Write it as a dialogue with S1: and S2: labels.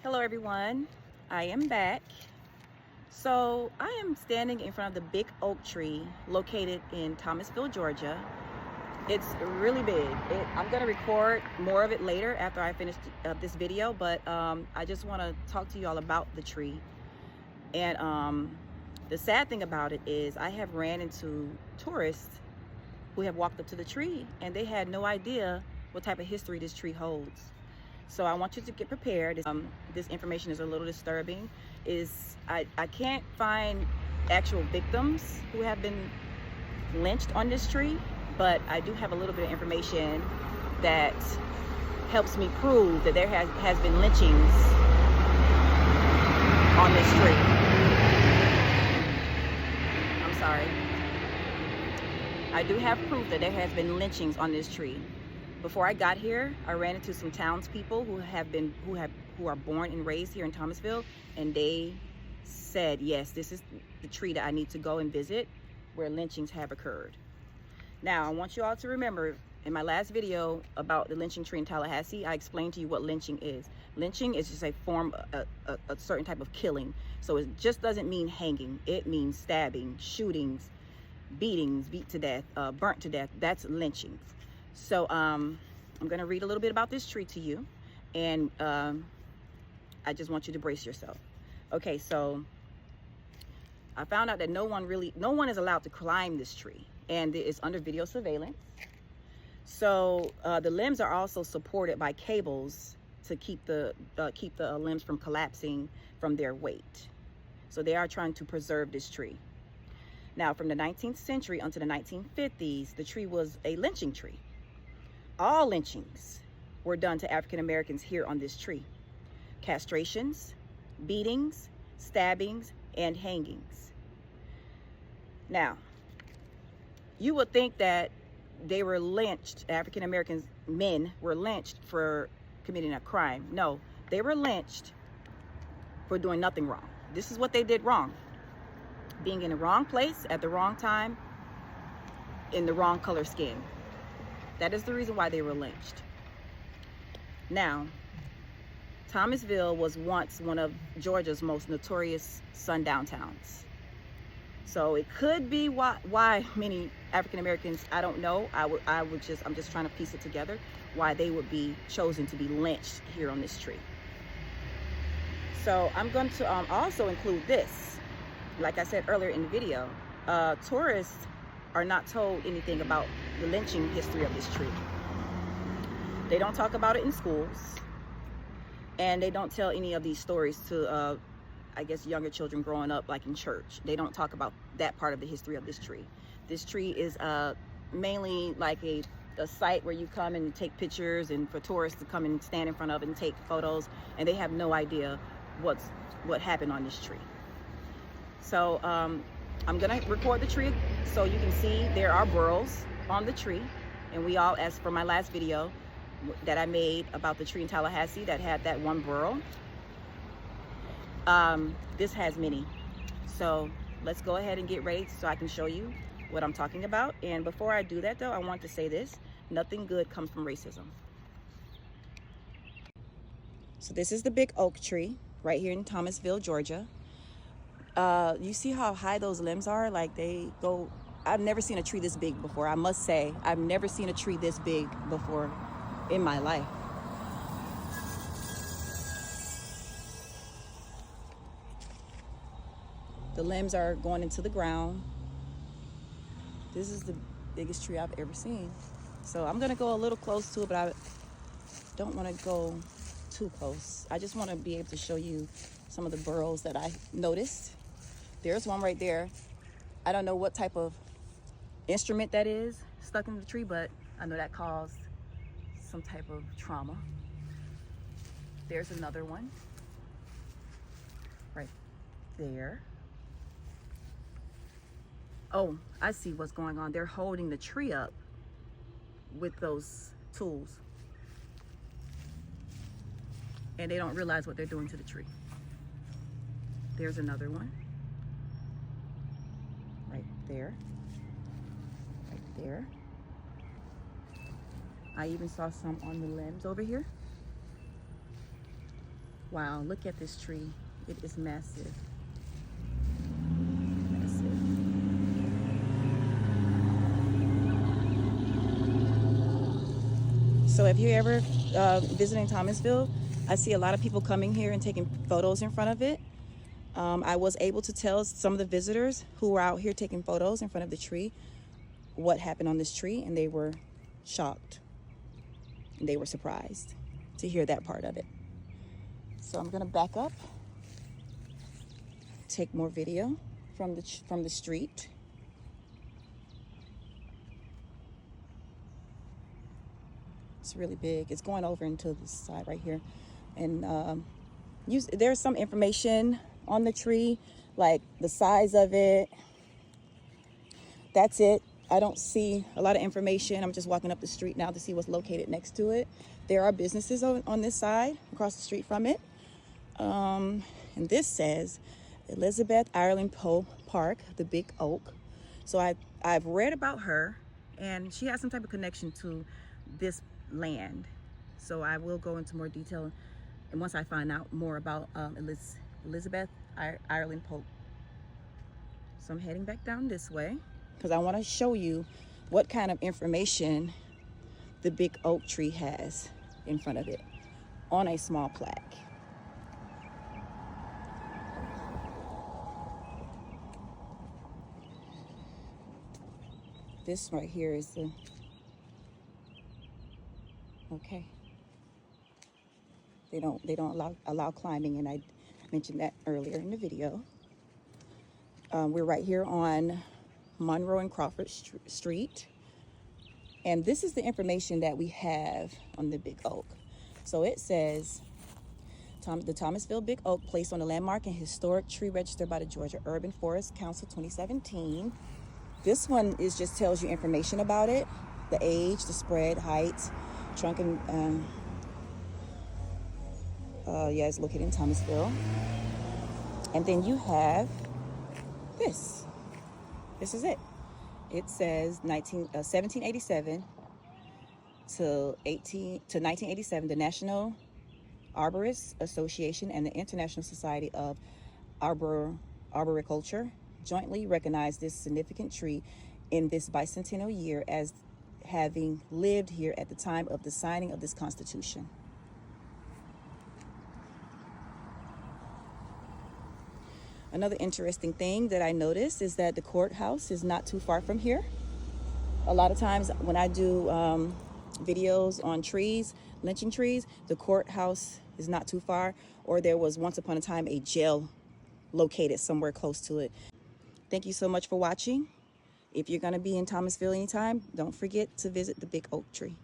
S1: Hello everyone, I am back. So I am standing in front of the big oak tree located in Thomasville, Georgia. It's really big. I'm going to record more of it later after I finish this video, but I just want to talk to you all about the tree. And the sad thing about it is I have ran into tourists who have walked up to the tree and they had no idea what type of history this tree holds. So I want you to get prepared. This information is a little disturbing. I can't find actual victims who have been lynched on this tree, but I do have a little bit of information that helps me prove that there has been lynchings on this tree. I'm sorry. I do have proof that there has been lynchings on this tree. Before I got here, I ran into some townspeople who are born and raised here in Thomasville, and they said, yes, this is the tree that I need to go and visit where lynchings have occurred. Now, I want you all to remember, in my last video about the lynching tree in Tallahassee, I explained to you what lynching is. Lynching is just a form, a certain type of killing. So it just doesn't mean hanging. It means stabbing, shootings, beatings, beat to death, burnt to death. That's lynching. So I'm going to read a little bit about this tree to you, and I just want you to brace yourself. Okay, so I found out that no one is allowed to climb this tree, and it's under video surveillance. So the limbs are also supported by cables to keep the limbs from collapsing from their weight. So they are trying to preserve this tree. Now, from the 19th century until the 1950s, the tree was a lynching tree. All lynchings were done to African Americans here on this tree. Castrations, beatings, stabbings, and hangings. Now, you would think that they were lynched, African American men were lynched for committing a crime. No, they were lynched for doing nothing wrong. This is what they did wrong. Being in the wrong place at the wrong time, in the wrong color skin. That is the reason why they were lynched. Now, Thomasville was once one of Georgia's most notorious sundown towns. So it could be why many African Americans, I don't know, I'm just trying to piece it together, why they would be chosen to be lynched here on this tree. So I'm going to also include this. Like I said earlier in the video, tourists are not told anything about the lynching history of this tree. They don't talk about it in schools, and they don't tell any of these stories to, I guess, younger children growing up, like in church. They don't talk about that part of the history of this tree. This tree is mainly like a site where you come and take pictures, and for tourists to come and stand in front of it and take photos, and they have no idea what happened on this tree. So I'm gonna record the tree so you can see there are burls on the tree, and we all, as for my last video that I made about the tree in Tallahassee that had that one burl, this has many. So let's go ahead and get ready so I can show you what I'm talking about. And before I do that though, I want to say this: nothing good comes from racism. So this is the big oak tree right here in Thomasville, Georgia. You see how high those limbs are? Like they go, I've never seen a tree this big before. I must say, I've never seen a tree this big before in my life. The limbs are going into the ground. This is the biggest tree I've ever seen. So I'm gonna go a little close to it, but I don't wanna go too close. I just wanna be able to show you some of the burrows that I noticed. There's one right there. I don't know what type of instrument that is stuck in the tree, but I know that caused some type of trauma. There's another one right there. Oh, I see what's going on. They're holding the tree up with those tools, and they don't realize what they're doing to the tree. There's another one right there, right there. I even saw some on the limbs over here. Wow, look at this tree. It is massive. Massive. So if you're ever visiting Thomasville, I see a lot of people coming here and taking photos in front of it. I was able to tell some of the visitors who were out here taking photos in front of the tree what happened on this tree, and they were shocked. And they were surprised to hear that part of it. So I'm gonna back up, take more video from the street. It's really big. It's going over into the side right here, and there's some information on the tree, like the size of it. That's it. I don't see a lot of information. I'm just walking up the street now to see what's located next to it. There are businesses on this side, across the street from it. And this says Elizabeth Ireland Poe Park, the Big Oak. So I've read about her, and she has some type of connection to this land. So I will go into more detail, and once I find out more about Elizabeth Ireland Poe. So I'm heading back down this way because I want to show you what kind of information the big oak tree has in front of it on a small plaque. This right here is the, okay. They don't allow climbing, and I mentioned that earlier in the video. We're right here on Monroe and Crawford Street, and this is the information that we have on the Big Oak. So it says the Thomasville Big Oak, placed on the landmark and historic tree register by the Georgia Urban Forest Council 2017. This one just tells you information about it, the age, the spread, height, trunk, and yeah, it's located in Thomasville. And then you have this. This is it. It says 1787 to 1987, the National Arborists Association and the International Society of Arboriculture jointly recognized this significant tree in this bicentennial year as having lived here at the time of the signing of this Constitution. Another interesting thing that I noticed is that the courthouse is not too far from here. A lot of times when I do videos on trees, lynching trees, the courthouse is not too far, or there was once upon a time a jail located somewhere close to it. Thank you so much for watching. If you're going to be in Thomasville anytime, don't forget to visit the Big Oak Tree.